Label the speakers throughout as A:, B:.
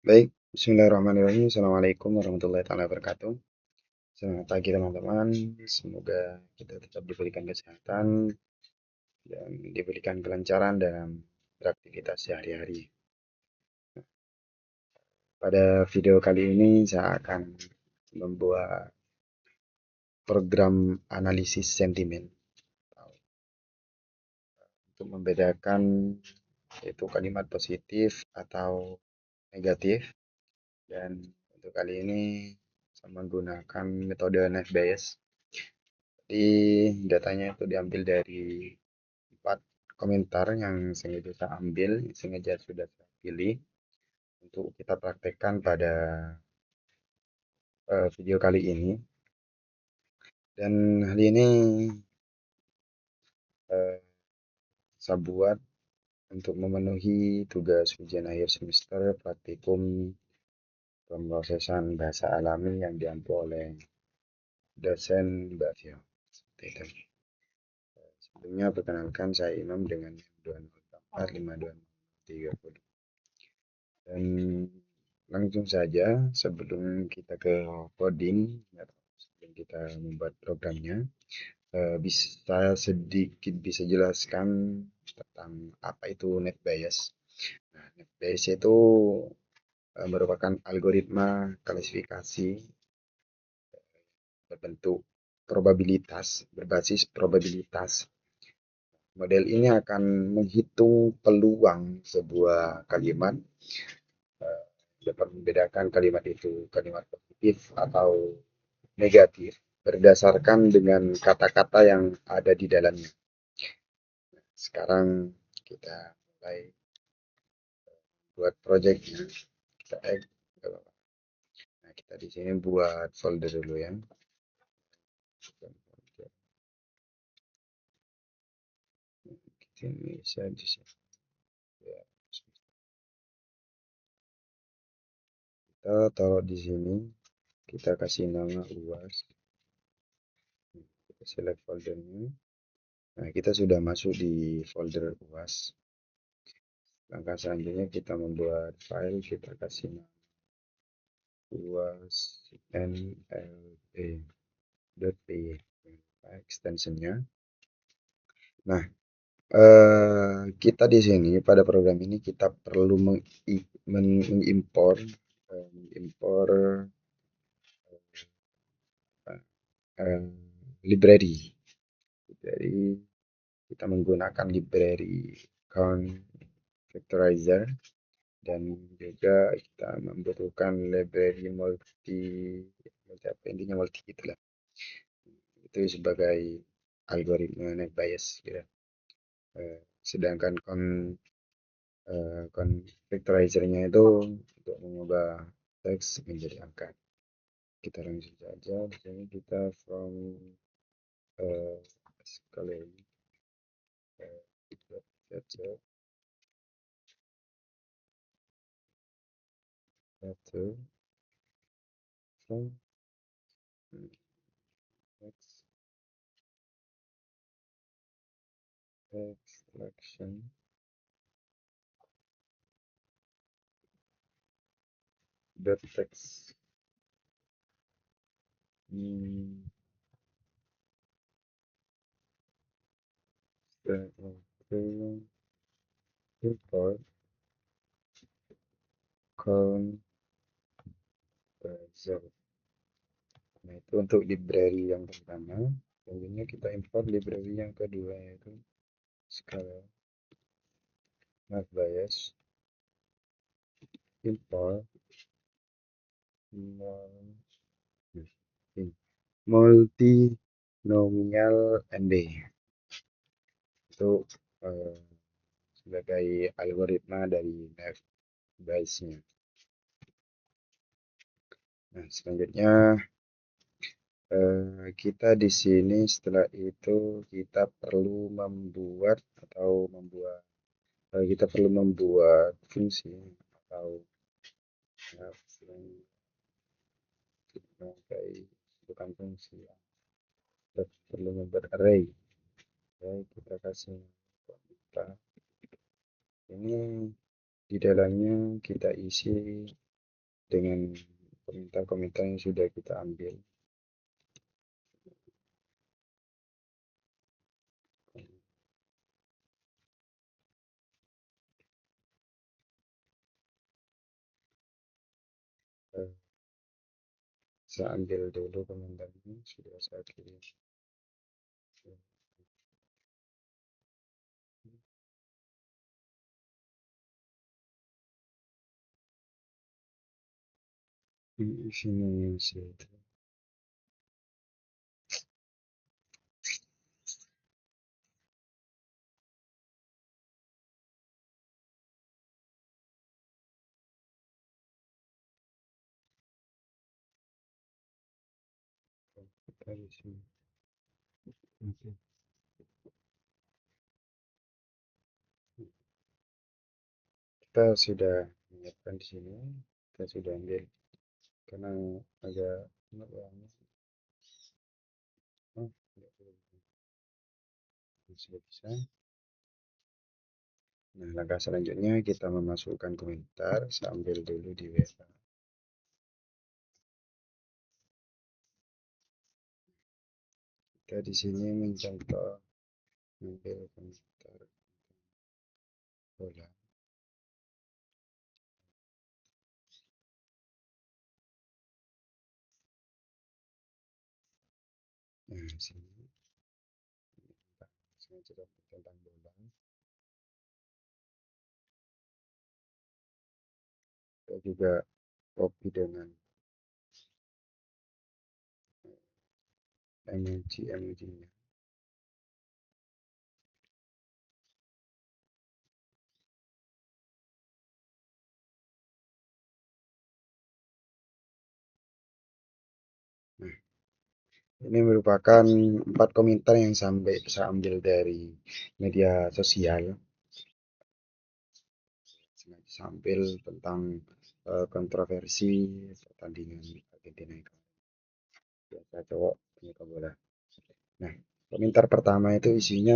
A: Baik, bismillahirrahmanirrahim. Assalamualaikum warahmatullahi taala wabarakatuh. Selamat pagi teman-teman. Semoga kita tetap diberikan kesehatan dan diberikan kelancaran dalam beraktivitas sehari-hari. Pada video kali ini saya akan membuat program analisis sentimen untuk membedakan yaitu kalimat positif atau negatif. Dan untuk kali ini saya menggunakan metode net bias. Jadi datanya itu diambil dari 4 komentar yang sengaja saya ambil, sengaja sudah saya pilih untuk kita praktekkan pada video kali ini. Dan hal ini eh, saya buat untuk memenuhi tugas ujian akhir semester praktikum pemrosesan bahasa alami yang diampu oleh dosen Mbak Vio. Seperti itu. Sebelumnya perkenalkan saya Imam dengan 204 Dan langsung saja sebelum kita ke coding, sebelum kita membuat programnya, bisa sedikit bisa jelaskan tentang apa itu net bias. Nah, net bias itu merupakan algoritma klasifikasi berbentuk probabilitas, berbasis probabilitas. Model ini akan menghitung peluang sebuah kalimat dapat membedakan kalimat itu kalimat positif atau negatif berdasarkan dengan kata-kata yang ada di dalamnya. Sekarang kita mulai buat projectnya. Kita add. Nah, kita di sini buat folder dulu ya. Ini bisa di sini. Ya, kita taruh di sini. Kita kasih nama UAS. Kita select foldernya. Nah, kita sudah masuk di folder UAS. Langkah selanjutnya kita membuat file, kita kasih nama UAS nla.py extensionnya. Nah, kita di sini pada program ini kita perlu mengimpor eh, library. Jadi kita menggunakan library count factorizer dan juga kita membutuhkan library multi apa intinya multi gitulah. Itu sebagai algoritma net bias gitu. Sedangkan factorizernya itu untuk mengubah teks menjadi angka. Kita langsung saja di sini kita from sekali lagi satu from text extraction dot text import count zero. Nah, itu untuk library yang pertama. Selanjutnya kita import library yang kedua yaitu skala math bias import multinomial NB itu eh, sebagai algoritma dari math biasnya. Nah, selanjutnya kita di sini setelah itu kita perlu membuat kita perlu membuat fungsi atau ya, bukan fungsi ya. Kita perlu membuat array ya, kita kasih kita ini di dalamnya kita isi dengan komentar-komentar yang sudah kita ambil. Eh, saya ambil dulu komentarnya, sudah saya kirim. Di sini sih. Kita di sini. Oke. Kita sudah menyiapkan di sini. Kita sudah ambil karena agak enak banget. Oh, sudah bisa. Nah, langkah selanjutnya kita memasukkan komentar sambil dulu di WA. Kita di sini mencontoh ambil komentar bola. Nah, di sini saya cerita tentang bola. Kita juga copy dengan emoji-emojinya. Nah, ini merupakan 4 komentar yang saya ambil dari media sosial. Sambil tentang kontroversi pertandingan Argentina itu. Biasa cowok penyuka bola. Nah, komentar pertama itu isinya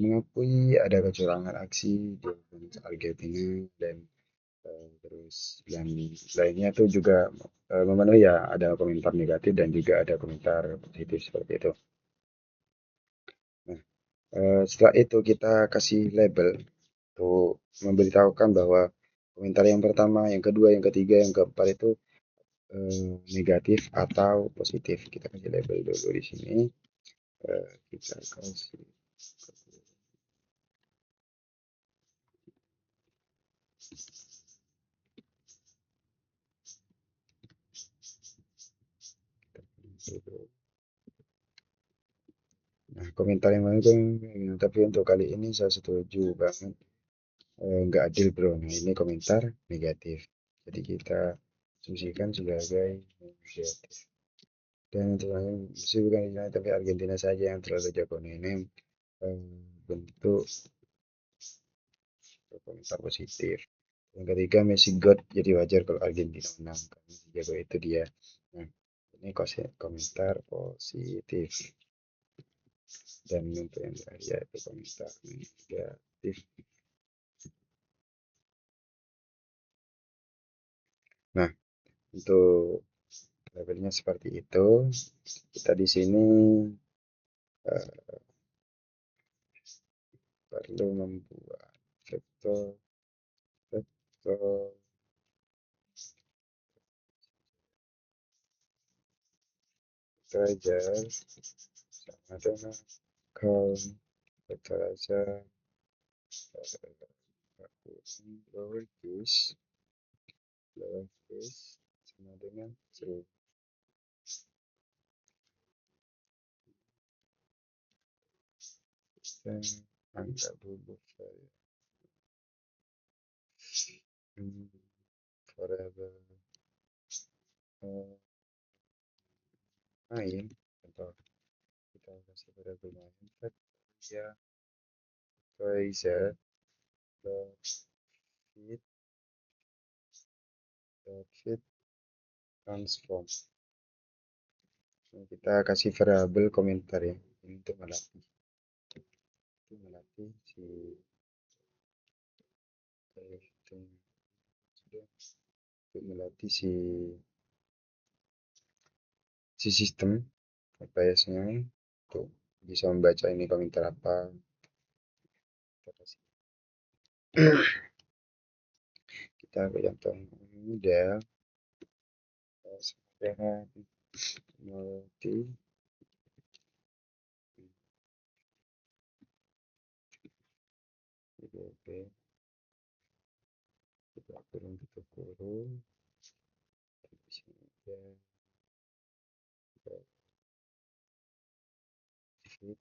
A: mengakui ada kecurangan aksi di Argentina dan terus yang lainnya itu juga memenuhi ya ada komentar negatif dan juga ada komentar positif seperti itu. Nah, setelah itu kita kasih label untuk memberitahukan bahwa komentar yang pertama, yang kedua, yang ketiga, yang keempat itu negatif atau positif. Kita kasih label dulu di sini. Kita kasih Nah, komentar yang mana itu, tapi untuk kali ini saya setuju banget. Nggak adil bro. Nah, ini komentar negatif. Jadi kita asumsikan sebagai negatif. Dan untuk musuh bukan Indonesia tapi Argentina saja yang terlalu jago. Nah, ini bentuk komentar positif. Yang ketiga Messi God, jadi wajar kalau Argentina menang karena jago itu dia. Nah, ini komentar positif. Dan untuk yang terakhir yaitu komentar negatif. Nah, untuk labelnya seperti itu. Kita di sini uh, perlu membuat vektor vektor aja sama dengan count vektor aja lowercase lowercase sama dengan 1000. Dan angka dulu saya forever uh, main contoh kita kasih variabel main ya Pfizer fit fit transform. Nah, kita kasih variabel komentar ya ini untuk melatih si itu sudah untuk melatih si sistem biasnya untuk bisa membaca ini komentar apa. Kita ambil contoh mudah, sederhana, melatih IDP, kita kurung tutup kurung, di sini ada sheet,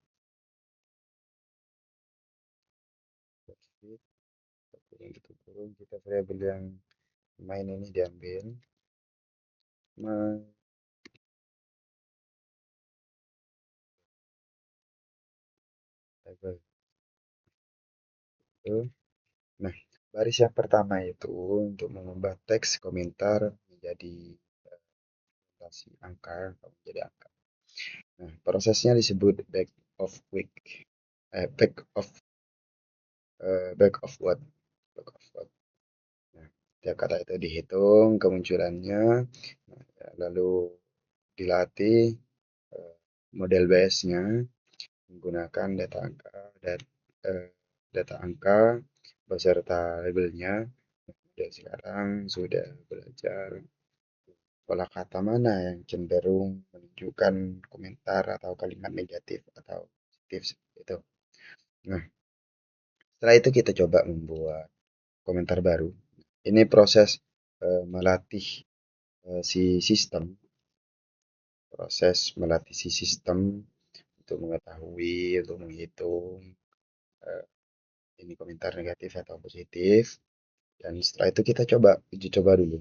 A: sheet, kurung tutup kurung, kita variabel yang main ini diambil, label itu. Nah, baris yang pertama itu untuk mengubah teks komentar menjadi notasi angka atau menjadi angka. Nah, prosesnya disebut back of back of what? Back of what? Nah, tiap kata itu dihitung kemunculannya, nah, lalu dilatih eh, model base-nya menggunakan eh, data angka beserta labelnya. Dan sekarang sudah belajar pola kata mana yang cenderung menunjukkan komentar atau kalimat negatif atau positif seperti itu. Nah, setelah itu kita coba membuat komentar baru. Ini proses melatih si sistem, proses melatih si sistem untuk mengetahui, untuk menghitung eh, ini komentar negatif atau positif. Dan setelah itu kita coba uji coba dulu.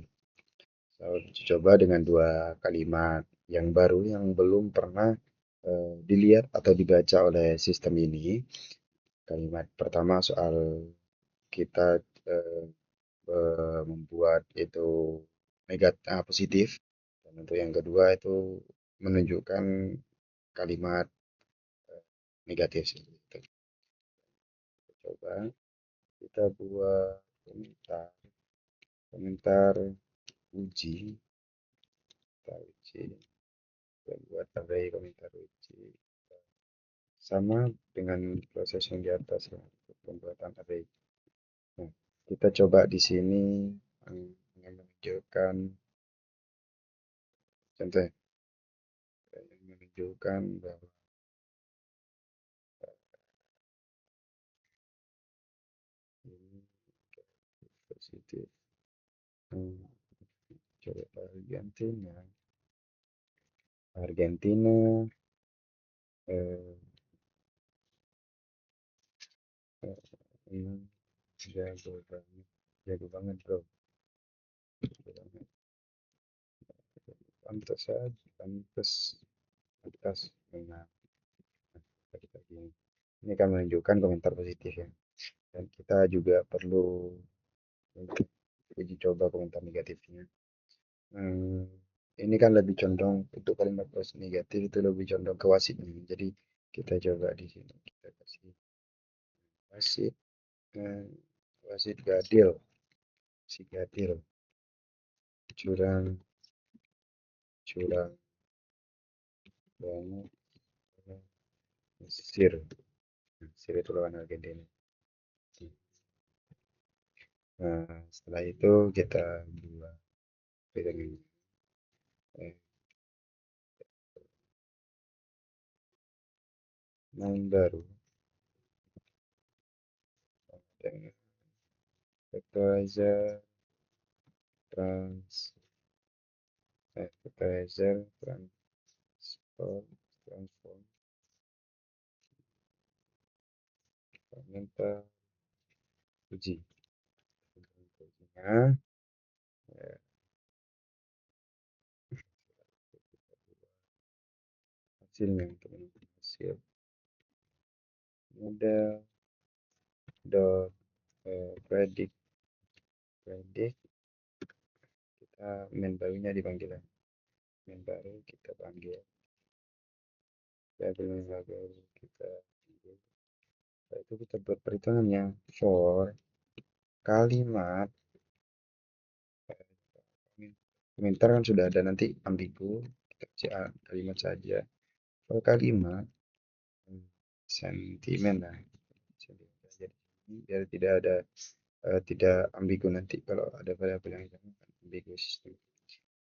A: Uji coba dengan dua kalimat yang baru yang belum pernah dilihat atau dibaca oleh sistem ini. Kalimat pertama soal kita eh, membuat itu negatif positif, dan untuk yang kedua itu menunjukkan kalimat negatif seperti itu. Kita coba kita buat komentar komentar uji, kita uji, kita buat array komentar uji sama dengan proses yang di atas ya, pembuatan array. Nah, kita coba di sini menunjukkan contoh yang menunjukkan bahwa ini positif. Coba Argentina, Argentina eh, eh, jago banget, jago banget bro, jago banget. Pantas saja, pantas atas menang. Kita gini. Ini kan menunjukkan komentar positif ya. Dan kita juga perlu uji coba komentar negatifnya. Hmm, ini kan lebih condong untuk kalimat positif negatif itu lebih condong ke wasitnya. Jadi kita coba di sini kita kasih wasit, eh, wasit Gadil, si Gadil, curang, curang banget, Mesir, Mesir itu lawan Argentina. Nah, setelah itu kita buat dengan eh, main baru dengan vectorizer trans vectorizer transform komentar uji ujinya ya, hasilnya untuk hasil model dot predict predict kita main barunya dipanggil ya. Main baru kita panggil variabel main baru kita panggil. Setelah itu kita buat perhitungannya for kalimat Komentar kan sudah ada nanti ambigu, kita kasih kalimat saja. Kalau kalimat sentimen lah, sentimen saja di sini, biar tidak ada tidak ambigu nanti kalau ada variabel yang sama kan ambigu sistem.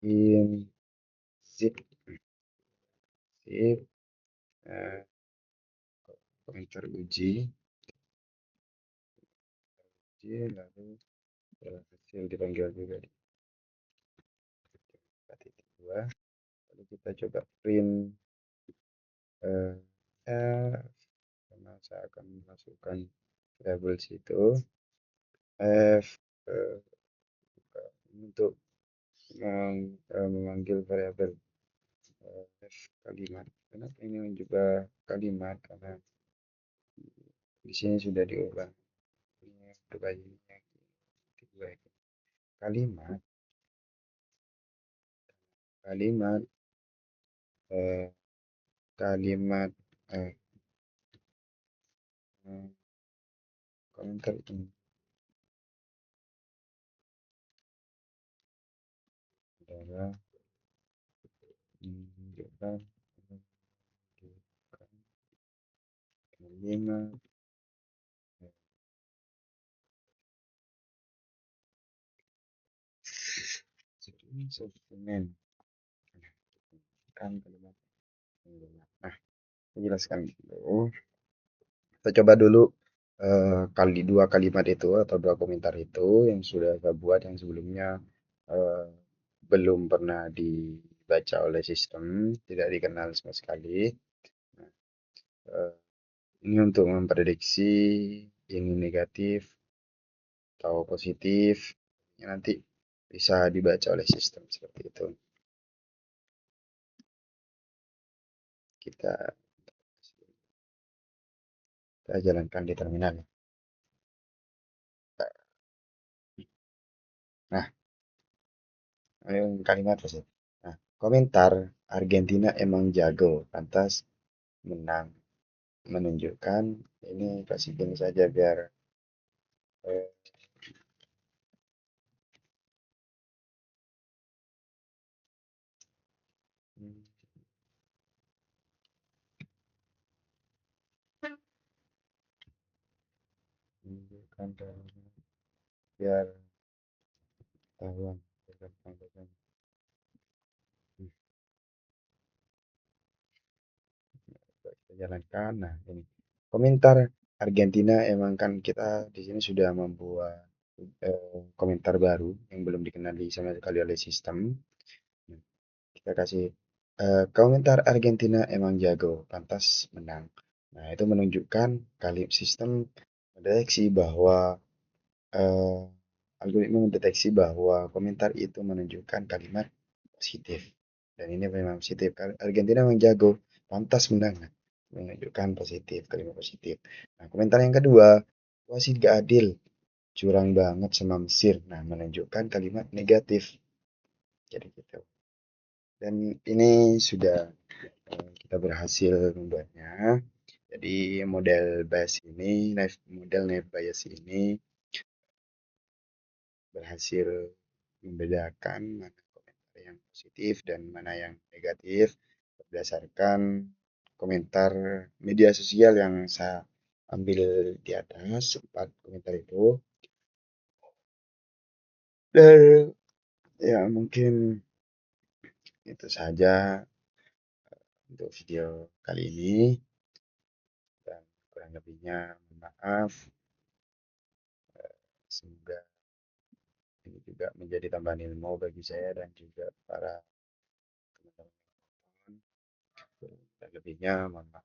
A: In zip zip eh, komentar uji lalu hasil dipanggil juga di titik dua, lalu kita coba print eh, f, karena saya akan masukkan variabel situ f untuk memanggil variabel f kalimat. Kenapa ini juga kalimat? Karena di sini sudah diubah ini berubah ini yang kedua kalimat kalimat eh, kalimat eh, eh, komentar ini adalah menunjukkan kalimat sentimen kan kalimat. Nah, saya jelaskan dulu. Kita coba dulu dua kalimat itu atau dua komentar itu yang sudah saya buat yang sebelumnya eh, belum pernah dibaca oleh sistem, tidak dikenal sama sekali. Nah, eh, ini untuk memprediksi ini negatif atau positif, yang nanti bisa dibaca oleh sistem seperti itu. Kita, kita jalankan di terminal. Nah, ini kalimat sih. Nah, komentar Argentina emang jago, pantas menang, menunjukkan ini kasih gini saja biar eh, menunjukkan biar tahuan kita jalankan. Nah, ini komentar Argentina emang kan kita di sini sudah membuat komentar baru yang belum dikenali sama sekali oleh sistem. Nah, kita kasih komentar Argentina emang jago, pantas menang. Nah, itu menunjukkan kali sistem mendeteksi bahwa eh, algoritma mendeteksi bahwa komentar itu menunjukkan kalimat positif. Dan ini memang positif. Argentina memang jago, pantas menang. Menunjukkan positif, kalimat positif. Nah, komentar yang kedua, wasit gak adil, curang banget sama Mesir. Nah, menunjukkan kalimat negatif. Jadi gitu. Dan ini sudah kita berhasil membuatnya. Jadi model bias ini, model naive bias ini berhasil membedakan mana komentar yang positif dan mana yang negatif berdasarkan komentar media sosial yang saya ambil di atas 4 komentar itu. Dan ya mungkin itu saja untuk video kali ini, dan kurang lebihnya mohon maaf. Semoga ini juga menjadi tambahan ilmu bagi saya dan juga para teman-teman. Dan lebihnya mohon maaf.